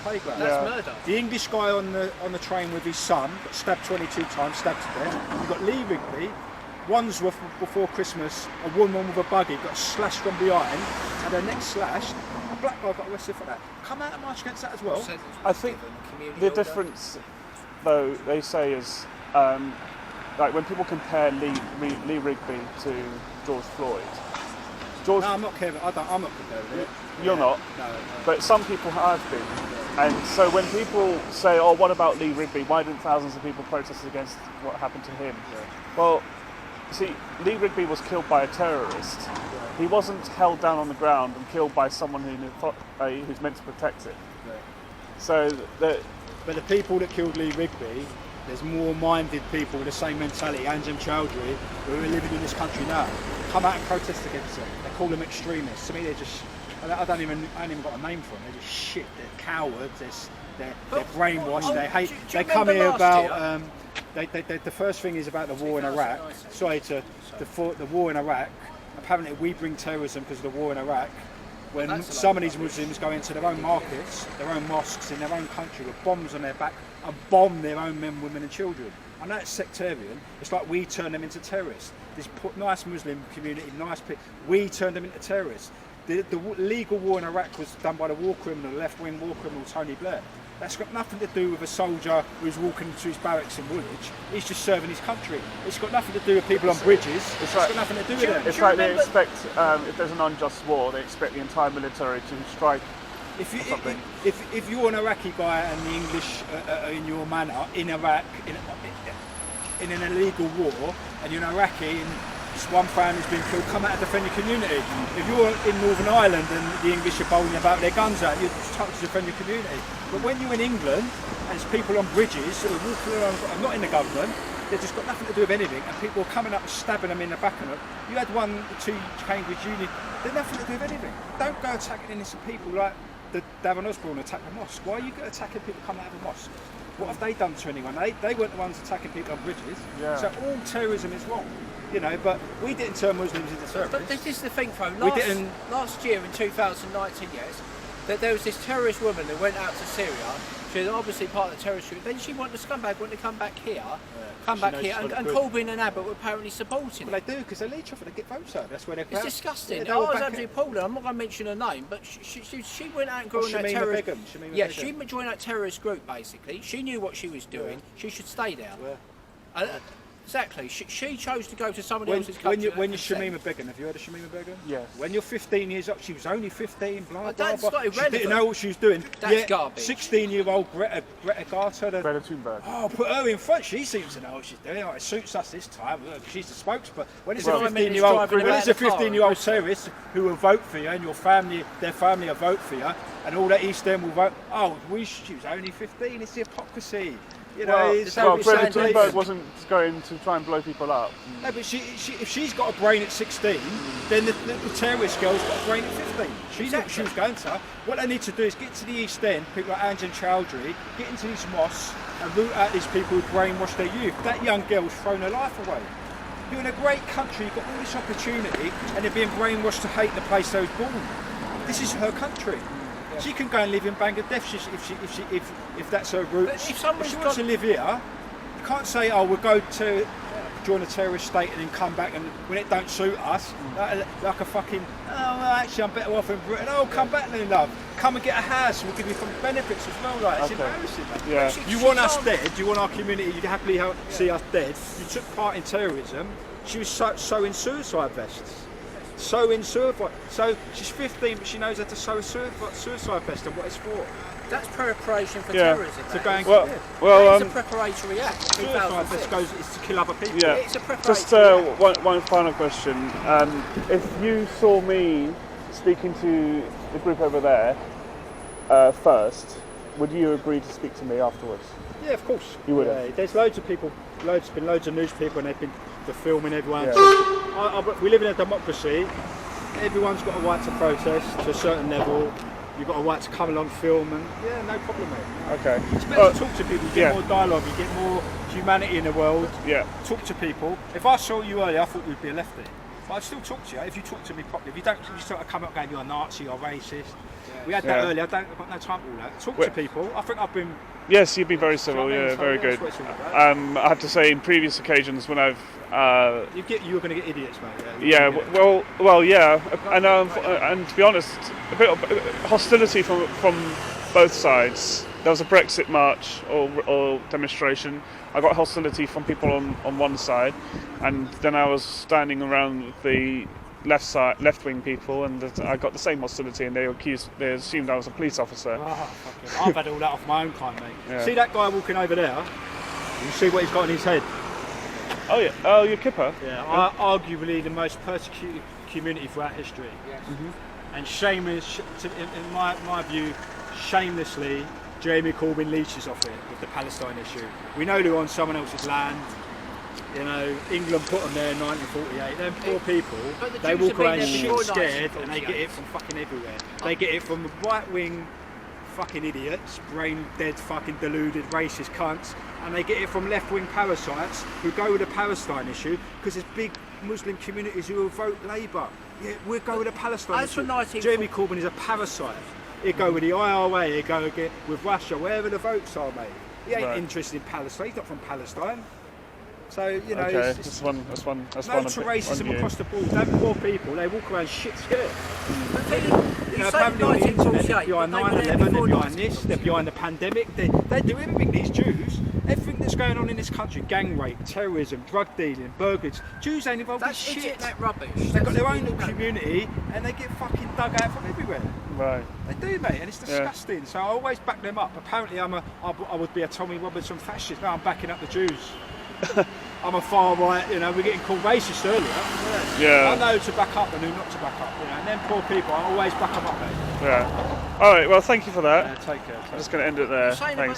playground. That's murder. The English guy on the train with his son got stabbed 22 times, stabbed to death. You've got Lee Rigby. Wandsworth before Christmas, a woman with a buggy got slashed from behind, had her neck slashed. A black guy got arrested for that. Come out and march against that as well. I think the difference, though, they say is like when people compare Lee Rigby to George Floyd. No, I'm not comparing. I'm not comparing it. You're not. No. But some people have been. And so when people say, "Oh, what about Lee Rigby? Why didn't thousands of people protest against what happened to him?" Yeah. Well, see, Lee Rigby was killed by a terrorist. He wasn't held down on the ground and killed by someone who's meant to protect it. Yeah. So, but the people that killed Lee Rigby, there's more minded people with the same mentality, Anjem Choudhury, who are living in this country now, come out and protest against it. They call them extremists. To me, they're just, I ain't even got a name for them. They're just shit. They're cowards. They're brainwashed. They hate. They come here about. The first thing is about the war in Iraq. The war in Iraq. Apparently, we bring terrorism because of the war in Iraq. When some of these Muslims go into their own markets, their own mosques in their own country with bombs on their back and bomb their own men, women and children. I know it's sectarian. It's like we turn them into terrorists. This nice Muslim community, nice people, we turn them into terrorists. The legal war in Iraq was done by the war criminal, the left-wing war criminal Tony Blair. That's got nothing to do with a soldier who's walking into his barracks in Woolwich. He's just serving his country. It's got nothing to do with people on bridges. It's got nothing to do with them. It's like they expect, if there's an unjust war, they expect the entire military to strike. If you're an Iraqi guy and the English are in your manor in Iraq in an illegal war, and you're an Iraqi and one family's been killed, come out and defend your community. If you're in Northern Ireland and the English are bowling about their guns out, you're trying to defend your community. But when you're in England and it's people on bridges who are walking around, not in the government, they've just got nothing to do with anything, and people are coming up and stabbing them in the back of them. You had two Cambridge Uni, they're nothing to do with anything. Don't go attacking innocent people like the Davin Osborne attacked the mosque. Why are you attacking people coming out of the mosque? What have they done to anyone? They weren't the ones attacking people on bridges. Yeah. So all terrorism is wrong. You know, but we didn't turn Muslims into terrorists. But this is the thing, though. Last year in 2019, yes, that there was this terrorist woman that went out to Syria. She was obviously part of the terrorist group. Then she wanted the scumbag wanted to come back here, and Corbyn and Abbott were apparently supporting well, it. they do because they lead off and they get votes out. That's where they're. It's disgusting. I was absolutely appalled. I'm not going to mention her name, but she went out and joined that terrorist. Yeah, she joined that terrorist group. Basically, she knew what she was doing. Yeah. She should stay there. Yeah. Exactly. She chose to go to somebody else's country. When you're Shamima Begum, have you heard of Shamima Begum? Yes. When you're 15 years old, she was only 15, blah, that's blah, not blah. irrelevant. She didn't know what she was doing. That's garbage. 16-year-old Greta Garter. Greta Thunberg. Oh, put her in front. She seems to know what she's doing. Oh, it suits us this time. She's the spokesperson. When it's a 15-year-old terrorist who will vote for you and their family will vote for you, and all that East End will vote, she was only 15. It's the hypocrisy. You know, Greta Thunberg wasn't going to try and blow people up. No, but if she's got a brain at 16, then the terrorist girl's got a brain at 15. She knew what she was going to. What they need to do is get to the East End, people like Anjem Choudhury, get into these mosques and root out these people who brainwash their youth. That young girl's thrown her life away. You're in a great country, you've got all this opportunity, and they're being brainwashed to hate the place they was born. This is her country. She can go and live in Bangladesh if that's her route. If she wants to live here, you can't say, we'll go to join a terrorist state and then come back, and when it don't suit us, like a fucking, actually I'm better off in Britain. Come back then, love. Come and get a house, and we'll give you some benefits as well. Like, it's embarrassing, man. Yeah. You want us dead, you want our community, you'd happily see us dead. You took part in terrorism. She was sewing suicide vests. So she's 15, but she knows how to sew a suicide vest and what it's for. That's preparation for terrorism. To go and it's a preparatory act. Suicide vest is to kill other people. Yeah. It's a preparatory Just one final question. If you saw me speaking to the group over there first, would you agree to speak to me afterwards? Yeah, of course. You would have. There's loads of people, loads of news people, and they've been filming everyone. Yeah. We live in a democracy. Everyone's got a right to protest to a certain level. You've got a right to come along, film, and no problem, mate. Okay. It's better to talk to people. You get more dialogue. You get more humanity in the world. Yeah. Talk to people. If I saw you earlier, I thought you'd be a lefty. But I'd still talk to you if you talk to me properly. If you don't, you sort of come up going, you're a Nazi or racist. We had that earlier. I've got no time for all that. Talk to people. I think I've been. Yes, you've been very civil. Yeah, very good. I have to say, in previous occasions when I've you're going to get idiots, mate. Yeah. Yeah, and to be honest, a bit of hostility from both sides. There was a Brexit march or demonstration. I got hostility from people on one side, and then I was standing around the left-wing people, and I got the same hostility, and they assumed I was a police officer. I've had all that off my own kind, mate. Yeah. See that guy walking over there? You see what he's got in his head? Oh yeah, oh, your kipper. Yeah, arguably the most persecuted community throughout history. Yes. Mm-hmm. And in my view, shamelessly, Jeremy Corbyn leeches off it with the Palestine issue. We know they're on someone else's land. You know, England put them there in 1948. Them poor people, they walk around shit scared, and they get it from fucking everywhere. They get it from right-wing fucking idiots, brain-dead, fucking deluded, racist cunts, and they get it from left-wing parasites who go with the Palestine issue because there's big Muslim communities who will vote Labour. Yeah, we'll go with the Palestine issue. Jeremy Corbyn is a parasite. He'll go with the IRA, he'll go again with Russia, wherever the votes are, mate. He ain't interested in Palestine, he's not from Palestine. So, you know, okay, that's one no to racism across the board. Them poor people, they walk around shit scared. You know, apparently on the internet, they're behind 9/11, they're behind this, they're behind the pandemic. They do everything, these Jews. Everything that's going on in this country, gang rape, terrorism, drug dealing, burglaries. Jews ain't involved with shit. That rubbish. They've got their own little community and they get fucking dug out from everywhere. Right. They do, mate, and it's disgusting. Yeah. So I always back them up. Apparently I would be a Tommy Robinson fascist. No, I'm backing up the Jews. I'm a far right, you know, we're getting called racist earlier. Yeah. I know to back up and who not to back up, you know, and then poor people, I always back them up, mate. Yeah. Alright, well, thank you for that. Yeah, take care. I'm just going to end it there. Thanks.